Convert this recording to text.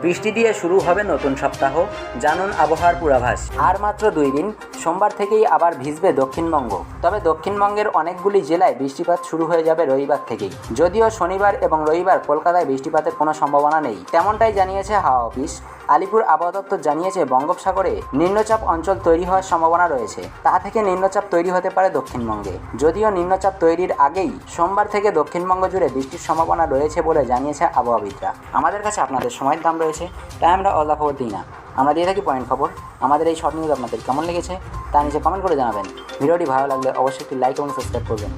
বৃষ্টি দিয়ে শুরু হবে নতুন সপ্তাহ, জানুন আবহাওয়ার পূর্বাভাস। আর মাত্র 2 দিন, সোমবার থেকেই আবার ভিজবে দক্ষিণবঙ্গ। তবে দক্ষিণবঙ্গের অনেকগুলি জেলায় বৃষ্টিপাত শুরু হয়ে যাবে রবিবার থেকেই। যদিও শনিবার এবং রবিবার কলকাতায় বৃষ্টিপাতের কোনো সম্ভাবনা নেই, তেমনটাই জানিয়েছে হাওয়া অফিস। আলিপুর আবহাওয়া দপ্তর জানিয়েছে বঙ্গোপসাগরে নিম্নচাপ অঞ্চল তৈরি হওয়ার সম্ভাবনা রয়েছে। তা থেকে নিম্নচাপ তৈরি হতে পারে দক্ষিণবঙ্গে। যদিও নিম্নচাপ তৈরির আগেই সোমবার থেকে দক্ষিণবঙ্গ জুড়ে বৃষ্টির সম্ভাবনা রয়েছে বলে জানিয়েছে আবহাওয়াবিদরা। আমাদের কাছে আপনাদের সময়ের দাম রয়েছে, তাই আমরা অলদা খবর দিই না, আমরা দিয়ে থাকি পয়েন্ট খবর। আমাদের এই শর্ট নিউজ আপনাদের কেমন লেগেছে তা নিচে কমেন্ট করে জানাবেন। ভিডিওটি ভালো লাগলে অবশ্যই একটি লাইক এবং সাবস্ক্রাইব করবেন।